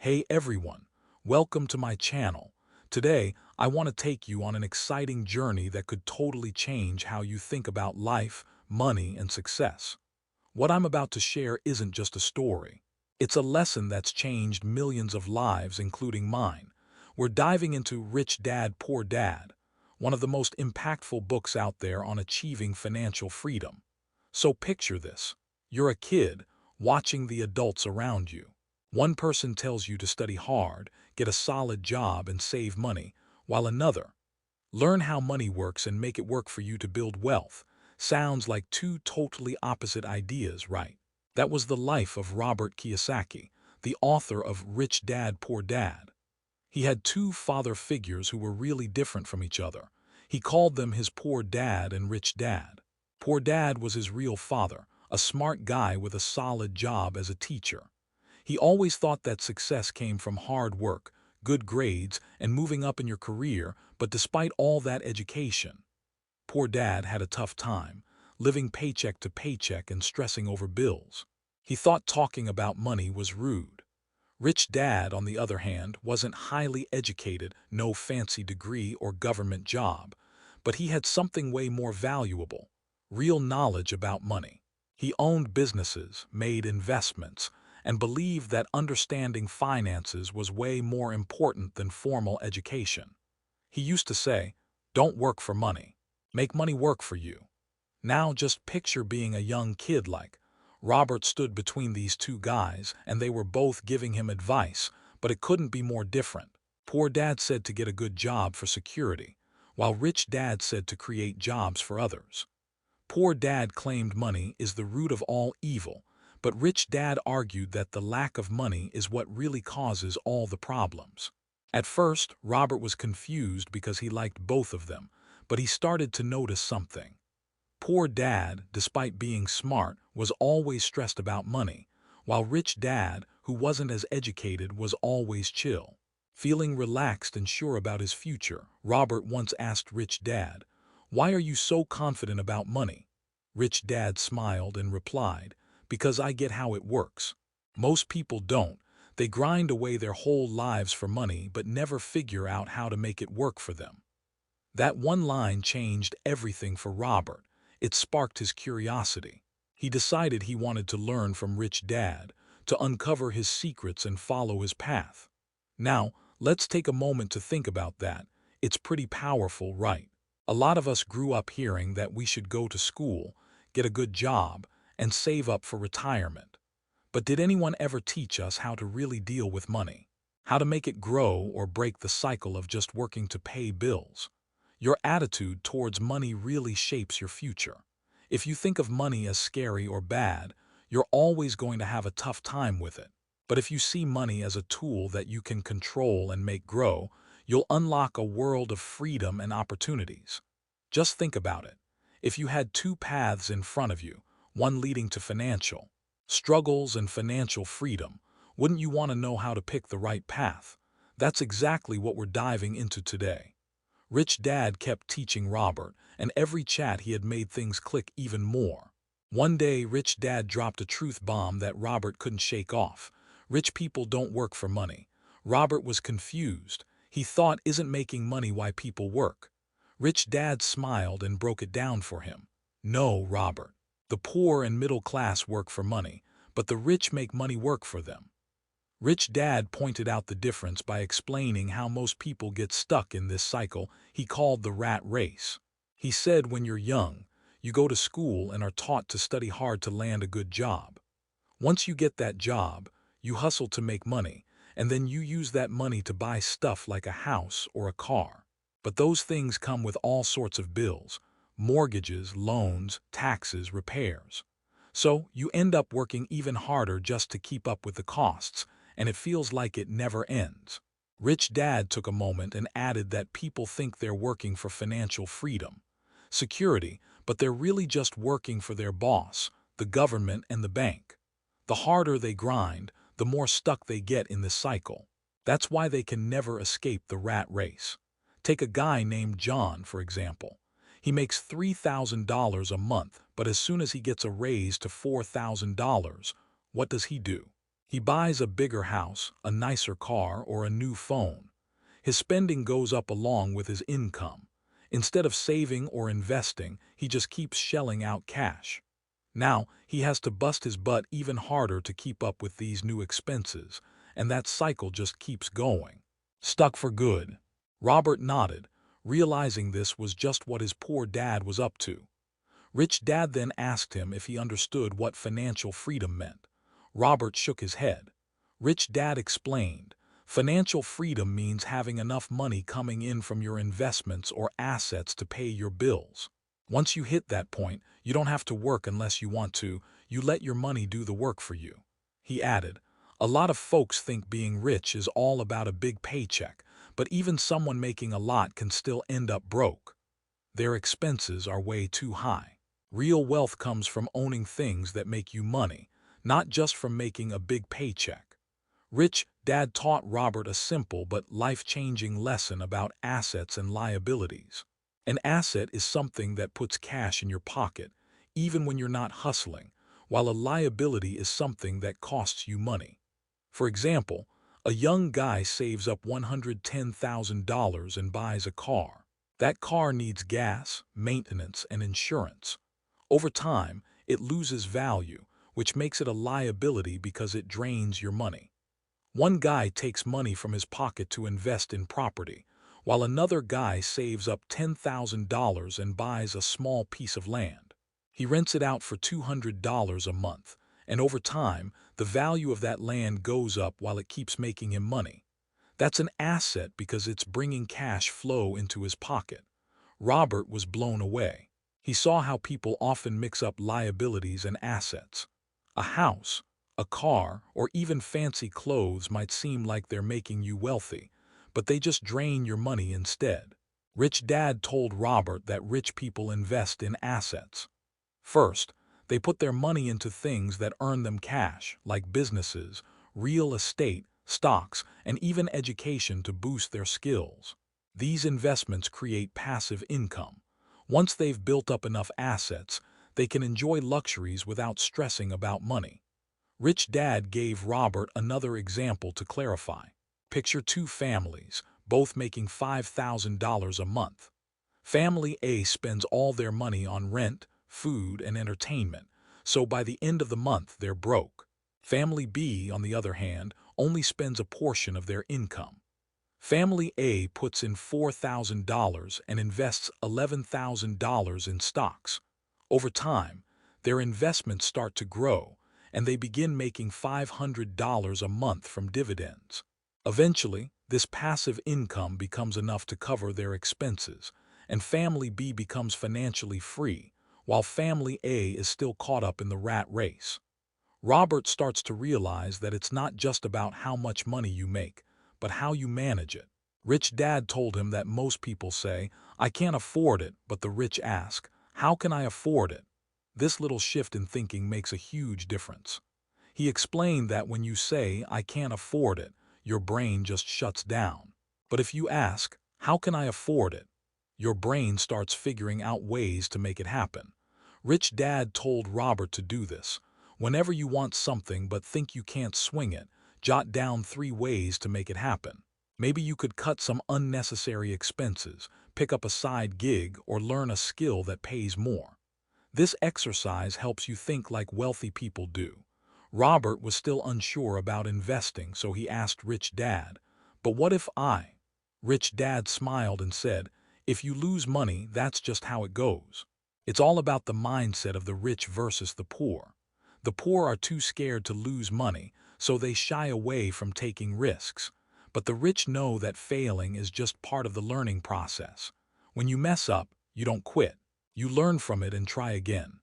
Hey everyone, welcome to my channel. Today, I want to take you on an exciting journey that could totally change how you think about life, money, and success. What I'm about to share isn't just a story. It's a lesson that's changed millions of lives, including mine. We're diving into Rich Dad, Poor Dad, one of the most impactful books out there on achieving financial freedom. So picture this. You're a kid watching the adults around you. One person tells you to study hard, get a solid job, and save money, while another, learn how money works and make it work for you to build wealth. Sounds like two totally opposite ideas, right? That was the life of Robert Kiyosaki, the author of Rich Dad, Poor Dad. He had two father figures who were really different from each other. He called them his poor dad and rich dad. Poor dad was his real father, a smart guy with a solid job as a teacher. He always thought that success came from hard work, good grades, and moving up in your career, but despite all that education, poor dad had a tough time, living paycheck to paycheck and stressing over bills. He thought talking about money was rude. Rich Dad, on the other hand, wasn't highly educated, no fancy degree or government job, but he had something way more valuable: real knowledge about money. He owned businesses, made investments, and believed that understanding finances was way more important than formal education. He used to say, "Don't work for money. Make money work for you." Now just picture being a young kid like Robert stood between these two guys, and they were both giving him advice, but it couldn't be more different. Poor Dad said to get a good job for security, while Rich Dad said to create jobs for others. Poor Dad claimed money is the root of all evil, but Rich Dad argued that the lack of money is what really causes all the problems. At first, Robert was confused because he liked both of them, but he started to notice something. Poor Dad, despite being smart, was always stressed about money, while Rich Dad, who wasn't as educated, was always chill. Feeling relaxed and sure about his future, Robert once asked Rich Dad, "Why are you so confident about money?" Rich Dad smiled and replied, "Because I get how it works. Most people don't. They grind away their whole lives for money but never figure out how to make it work for them." That one line changed everything for Robert. It sparked his curiosity. He decided he wanted to learn from Rich Dad, to uncover his secrets and follow his path. Now, let's take a moment to think about that. It's pretty powerful, right? A lot of us grew up hearing that we should go to school, get a good job, and save up for retirement. But did anyone ever teach us how to really deal with money? How to make it grow or break the cycle of just working to pay bills? Your attitude towards money really shapes your future. If you think of money as scary or bad, you're always going to have a tough time with it. But if you see money as a tool that you can control and make grow, you'll unlock a world of freedom and opportunities. Just think about it. If you had two paths in front of you, one leading to financial struggles and financial freedom, wouldn't you want to know how to pick the right path? That's exactly what we're diving into today. Rich Dad kept teaching Robert, and every chat he had made things click even more. One day, Rich Dad dropped a truth bomb that Robert couldn't shake off. Rich people don't work for money. Robert was confused. He thought, isn't making money why people work? Rich Dad smiled and broke it down for him. No, Robert. The poor and middle class work for money, but the rich make money work for them. Rich Dad pointed out the difference by explaining how most people get stuck in this cycle he called the rat race. He said when you're young, you go to school and are taught to study hard to land a good job. Once you get that job, you hustle to make money, and then you use that money to buy stuff like a house or a car. But those things come with all sorts of bills: mortgages, loans, taxes, repairs. So you end up working even harder just to keep up with the costs, and it feels like it never ends. Rich Dad took a moment and added that people think they're working for financial freedom, security, but they're really just working for their boss, the government and the bank. The harder they grind, the more stuck they get in this cycle. That's why they can never escape the rat race. Take a guy named John, for example. He makes $3,000 a month, but as soon as he gets a raise to $4,000, what does he do? He buys a bigger house, a nicer car, or a new phone. His spending goes up along with his income. Instead of saving or investing, he just keeps shelling out cash. Now, he has to bust his butt even harder to keep up with these new expenses, and that cycle just keeps going. Stuck for good. Robert nodded, realizing this was just what his poor dad was up to. Rich Dad then asked him if he understood what financial freedom meant. Robert shook his head. Rich Dad explained, financial freedom means having enough money coming in from your investments or assets to pay your bills. Once you hit that point, you don't have to work unless you want to, you let your money do the work for you. He added, a lot of folks think being rich is all about a big paycheck, but even someone making a lot can still end up broke. Their expenses are way too high. Real wealth comes from owning things that make you money, not just from making a big paycheck. Rich Dad taught Robert a simple but life-changing lesson about assets and liabilities. An asset is something that puts cash in your pocket, even when you're not hustling, while a liability is something that costs you money. For example, a young guy saves up $110,000 and buys a car. That car needs gas, maintenance, and insurance. Over time, it loses value, which makes it a liability because it drains your money. One guy takes money from his pocket to invest in property, while another guy saves up $10,000 and buys a small piece of land. He rents it out for $200 a month, and over time, the value of that land goes up while it keeps making him money. That's an asset because it's bringing cash flow into his pocket. Robert was blown away. He saw how people often mix up liabilities and assets. A house, a car, or even fancy clothes might seem like they're making you wealthy, but they just drain your money instead. Rich Dad told Robert that rich people invest in assets. First, they put their money into things that earn them cash, like businesses, real estate, stocks, and even education to boost their skills. These investments create passive income. Once they've built up enough assets, they can enjoy luxuries without stressing about money. Rich Dad gave Robert another example to clarify. Picture two families, both making $5,000 a month. Family A spends all their money on rent, food, and entertainment, so by the end of the month they're broke. Family B, on the other hand, only spends a portion of their income. Family A puts in $4,000 and invests $11,000 in stocks. Over time, their investments start to grow, and they begin making $500 a month from dividends. Eventually, this passive income becomes enough to cover their expenses, and Family B becomes financially free, while Family A is still caught up in the rat race. Robert starts to realize that it's not just about how much money you make, but how you manage it. Rich Dad told him that most people say, I can't afford it, but the rich ask, how can I afford it? This little shift in thinking makes a huge difference. He explained that when you say, I can't afford it, your brain just shuts down. But if you ask, how can I afford it? Your brain starts figuring out ways to make it happen. Rich Dad told Robert to do this. Whenever you want something but think you can't swing it, jot down 3 ways to make it happen. Maybe you could cut some unnecessary expenses, pick up a side gig, or learn a skill that pays more. This exercise helps you think like wealthy people do. Robert was still unsure about investing, so he asked Rich Dad, but what if I? Rich Dad smiled and said, if you lose money, that's just how it goes. It's all about the mindset of the rich versus the poor. The poor are too scared to lose money, so they shy away from taking risks. But the rich know that failing is just part of the learning process. When you mess up, you don't quit. You learn from it and try again.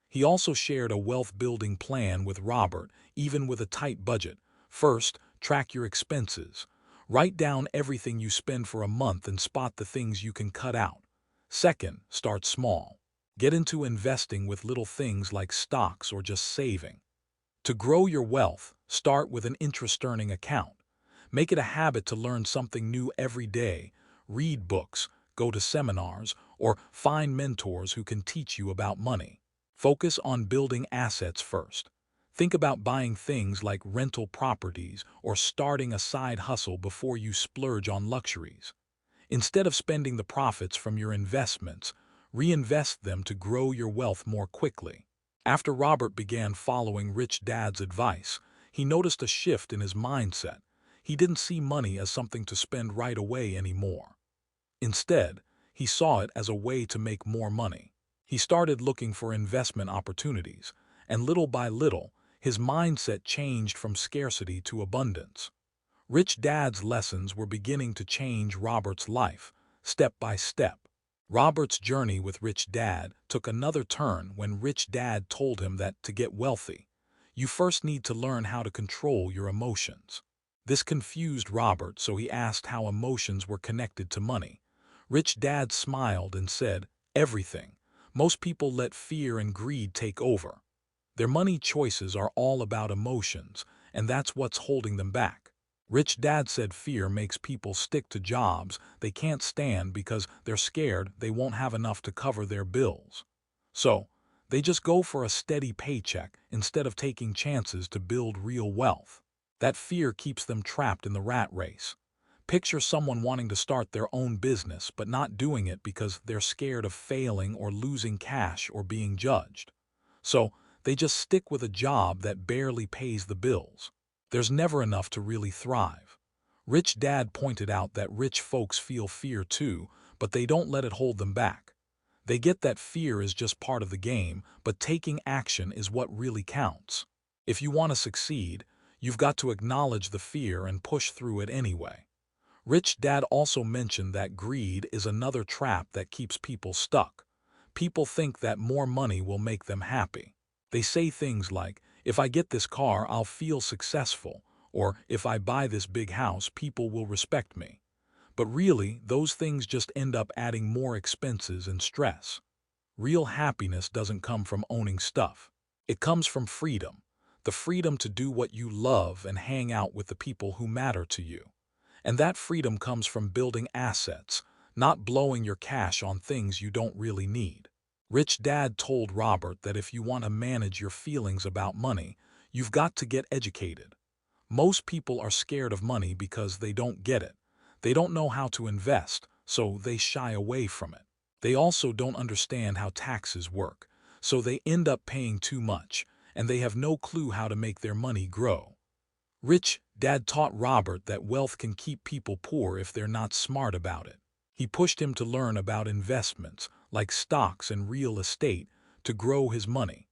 He also shared a wealth-building plan with Robert, even with a tight budget. First, track your expenses. Write down everything you spend for a month and spot the things you can cut out. Second, start small. Get into investing with little things like stocks or just saving. To grow your wealth, start with an interest-earning account. Make it a habit to learn something new every day. Read books, go to seminars, or find mentors who can teach you about money. Focus on building assets first. Think about buying things like rental properties or starting a side hustle before you splurge on luxuries. Instead of spending the profits from your investments, reinvest them to grow your wealth more quickly. After Robert began following Rich Dad's advice, he noticed a shift in his mindset. He didn't see money as something to spend right away anymore. Instead, he saw it as a way to make more money. He started looking for investment opportunities, and little by little, his mindset changed from scarcity to abundance. Rich Dad's lessons were beginning to change Robert's life, step by step. Robert's journey with Rich Dad took another turn when Rich Dad told him that to get wealthy, you first need to learn how to control your emotions. This confused Robert, so he asked how emotions were connected to money. Rich Dad smiled and said, "Everything. Most people let fear and greed take over. Their money choices are all about emotions, and that's what's holding them back." Rich Dad said fear makes people stick to jobs they can't stand because they're scared they won't have enough to cover their bills. So, they just go for a steady paycheck instead of taking chances to build real wealth. That fear keeps them trapped in the rat race. Picture someone wanting to start their own business but not doing it because they're scared of failing or losing cash or being judged. So, they just stick with a job that barely pays the bills. There's never enough to really thrive. Rich Dad pointed out that rich folks feel fear too, but they don't let it hold them back. They get that fear is just part of the game, but taking action is what really counts. If you want to succeed, you've got to acknowledge the fear and push through it anyway. Rich Dad also mentioned that greed is another trap that keeps people stuck. People think that more money will make them happy. They say things like, "If I get this car, I'll feel successful," or "If I buy this big house, people will respect me." But really, those things just end up adding more expenses and stress. Real happiness doesn't come from owning stuff. It comes from freedom, the freedom to do what you love and hang out with the people who matter to you. And that freedom comes from building assets, not blowing your cash on things you don't really need. Rich Dad told Robert that if you want to manage your feelings about money, you've got to get educated. Most people are scared of money because they don't get it. They don't know how to invest, so they shy away from it. They also don't understand how taxes work, so they end up paying too much, and they have no clue how to make their money grow. Rich Dad taught Robert that wealth can keep people poor if they're not smart about it. He pushed him to learn about investments, like stocks and real estate, to grow his money.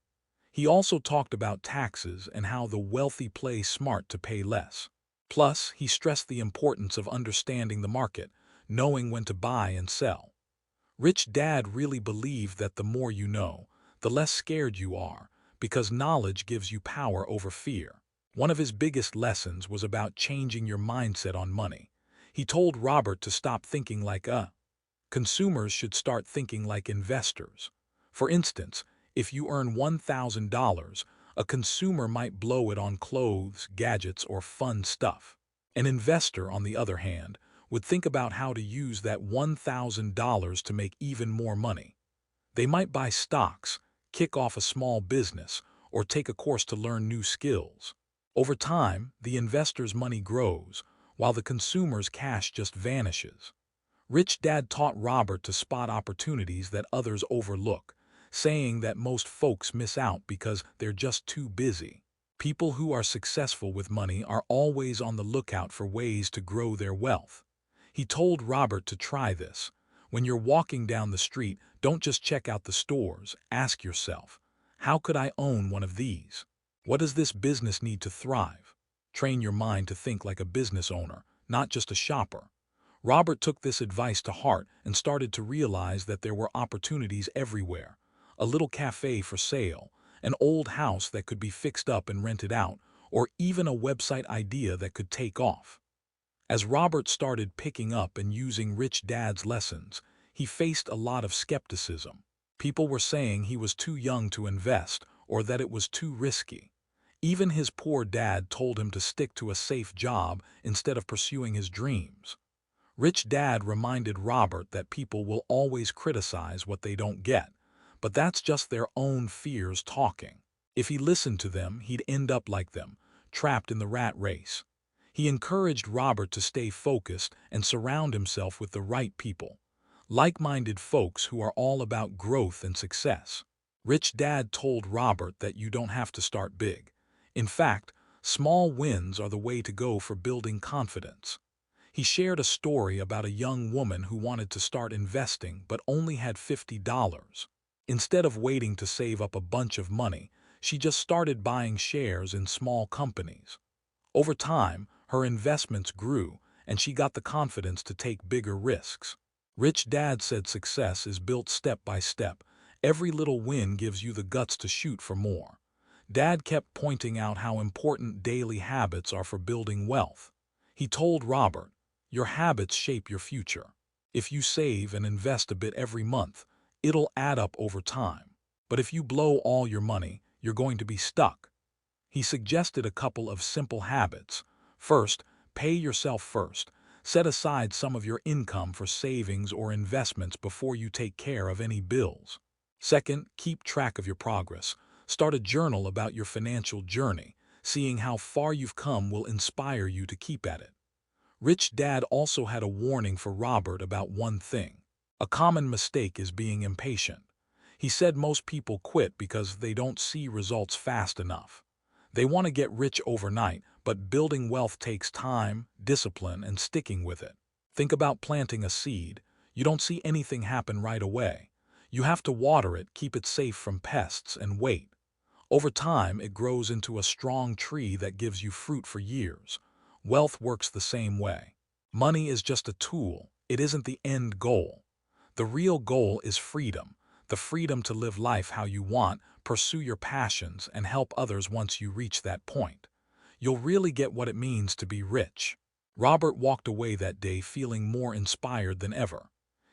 He also talked about taxes and how the wealthy play smart to pay less. Plus, he stressed the importance of understanding the market, knowing when to buy and sell. Rich Dad really believed that the more you know, the less scared you are, because knowledge gives you power over fear. One of his biggest lessons was about changing your mindset on money. He told Robert to stop thinking like consumers should start thinking like investors. For instance, if you earn $1,000, a consumer might blow it on clothes, gadgets, or fun stuff. An investor, on the other hand, would think about how to use that $1,000 to make even more money. They might buy stocks, kick off a small business, or take a course to learn new skills. Over time, the investor's money grows, while the consumer's cash just vanishes. Rich Dad taught Robert to spot opportunities that others overlook, saying that most folks miss out because they're just too busy. People who are successful with money are always on the lookout for ways to grow their wealth. He told Robert to try this. When you're walking down the street, don't just check out the stores. Ask yourself, how could I own one of these? What does this business need to thrive? Train your mind to think like a business owner, not just a shopper. Robert took this advice to heart and started to realize that there were opportunities everywhere. A little cafe for sale, an old house that could be fixed up and rented out, or even a website idea that could take off. As Robert started picking up and using Rich Dad's lessons, he faced a lot of skepticism. People were saying he was too young to invest or that it was too risky. Even his poor dad told him to stick to a safe job instead of pursuing his dreams. Rich Dad reminded Robert that people will always criticize what they don't get, but that's just their own fears talking. If he listened to them, he'd end up like them, trapped in the rat race. He encouraged Robert to stay focused and surround himself with the right people, like-minded folks who are all about growth and success. Rich Dad told Robert that you don't have to start big. In fact, small wins are the way to go for building confidence. He shared a story about a young woman who wanted to start investing but only had $50. Instead of waiting to save up a bunch of money, she just started buying shares in small companies. Over time, her investments grew, and she got the confidence to take bigger risks. Rich Dad said success is built step by step. Every little win gives you the guts to shoot for more. Dad kept pointing out how important daily habits are for building wealth. He told Robert, "Your habits shape your future. If you save and invest a bit every month, it'll add up over time. But if you blow all your money, you're going to be stuck." He suggested a couple of simple habits. First, pay yourself first. Set aside some of your income for savings or investments before you take care of any bills. Second, keep track of your progress. Start a journal about your financial journey. Seeing how far you've come will inspire you to keep at it. Rich Dad also had a warning for Robert about one thing. A common mistake is being impatient. He said most people quit because they don't see results fast enough. They want to get rich overnight, but building wealth takes time, discipline, and sticking with it. Think about planting a seed. You don't see anything happen right away. You have to water it, keep it safe from pests, and wait. Over time, it grows into a strong tree that gives you fruit for years. Wealth works the same way. Money is just a tool. It isn't the end goal. The real goal is freedom. The freedom to live life how you want, pursue your passions, and help others once you reach that point. You'll really get what it means to be rich. Robert walked away that day feeling more inspired than ever.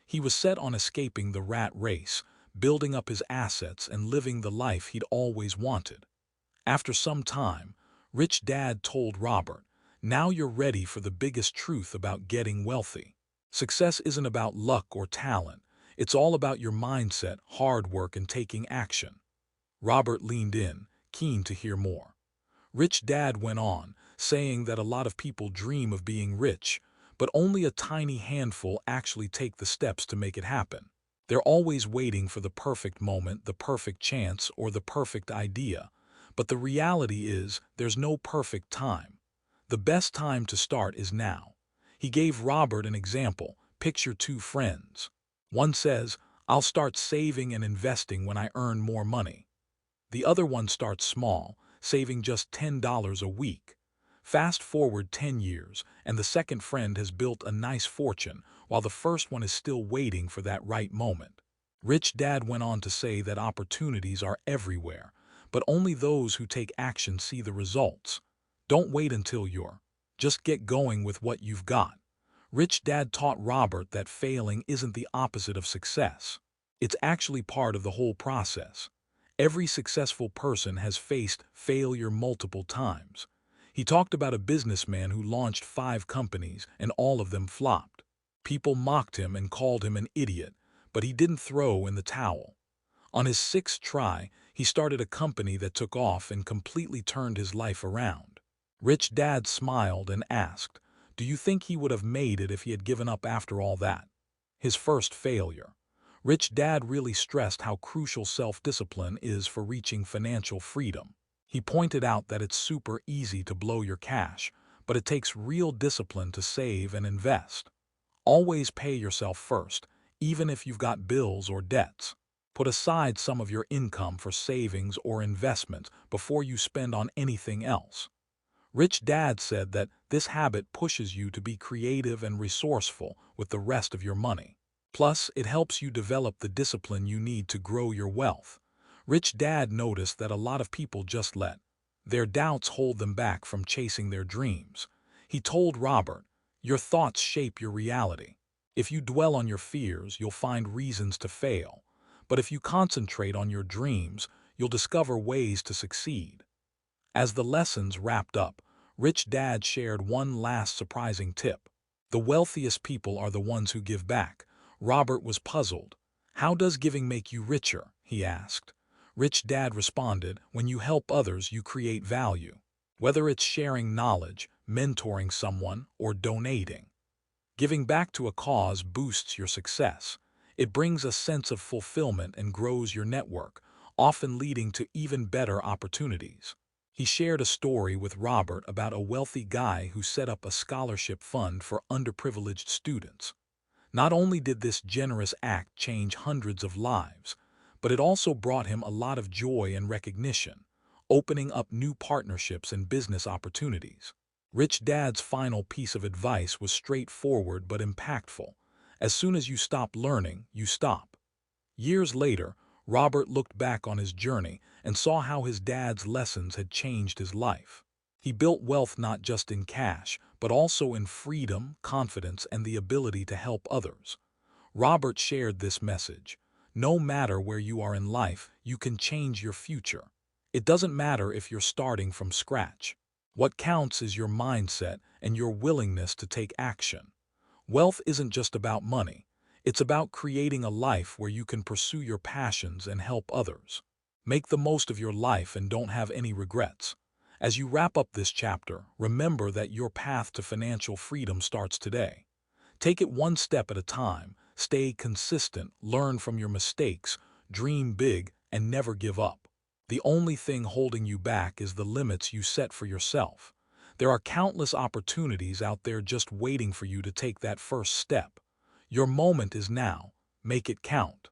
He was set on escaping the rat race, building up his assets and living the life he'd always wanted. After some time, Rich Dad told Robert, "Now you're ready for the biggest truth about getting wealthy. Success isn't about luck or talent. It's all about your mindset, hard work, and taking action." Robert leaned in, keen to hear more. Rich Dad went on, saying that a lot of people dream of being rich, but only a tiny handful actually take the steps to make it happen. They're always waiting for the perfect moment, the perfect chance, or the perfect idea. But the reality is, there's no perfect time. The best time to start is now. He gave Robert an example. Picture two friends. One says, "I'll start saving and investing when I earn more money." The other one starts small, saving just $10 a week. Fast forward 10 years, and the second friend has built a nice fortune, while the first one is still waiting for that right moment. Rich Dad went on to say that opportunities are everywhere, but only those who take action see the results. Don't wait until just get going with what you've got. Rich Dad taught Robert that failing isn't the opposite of success. It's actually part of the whole process. Every successful person has faced failure multiple times. He talked about a businessman who launched 5 companies and all of them flopped. People mocked him and called him an idiot, but he didn't throw in the towel. On his 6th try, he started a company that took off and completely turned his life around. Rich Dad smiled and asked, "Do you think he would have made it if he had given up after all that?" His first failure. Rich Dad really stressed how crucial self-discipline is for reaching financial freedom. He pointed out that it's super easy to blow your cash, but it takes real discipline to save and invest. Always pay yourself first, even if you've got bills or debts. Put aside some of your income for savings or investments before you spend on anything else. Rich Dad said that this habit pushes you to be creative and resourceful with the rest of your money. Plus, it helps you develop the discipline you need to grow your wealth. Rich Dad noticed that a lot of people just let their doubts hold them back from chasing their dreams. He told Robert, "Your thoughts shape your reality. If you dwell on your fears, you'll find reasons to fail. But if you concentrate on your dreams, you'll discover ways to succeed." As the lessons wrapped up, Rich Dad shared one last surprising tip. The wealthiest people are the ones who give back. Robert was puzzled. "How does giving make you richer?" he asked. Rich Dad responded, "When you help others, you create value. Whether it's sharing knowledge, mentoring someone, or donating. Giving back to a cause boosts your success. It brings a sense of fulfillment and grows your network, often leading to even better opportunities." He shared a story with Robert about a wealthy guy who set up a scholarship fund for underprivileged students. Not only did this generous act change hundreds of lives, but it also brought him a lot of joy and recognition, opening up new partnerships and business opportunities. Rich Dad's final piece of advice was straightforward but impactful. As soon as you stop learning, you stop. Years later, Robert looked back on his journey and saw how his dad's lessons had changed his life. He built wealth not just in cash, but also in freedom, confidence, and the ability to help others. Robert shared this message. No matter where you are in life, you can change your future. It doesn't matter if you're starting from scratch. What counts is your mindset and your willingness to take action. Wealth isn't just about money. It's about creating a life where you can pursue your passions and help others. Make the most of your life and don't have any regrets. As you wrap up this chapter, remember that your path to financial freedom starts today. Take it one step at a time, stay consistent, learn from your mistakes, dream big, and never give up. The only thing holding you back is the limits you set for yourself. There are countless opportunities out there just waiting for you to take that first step. Your moment is now. Make it count.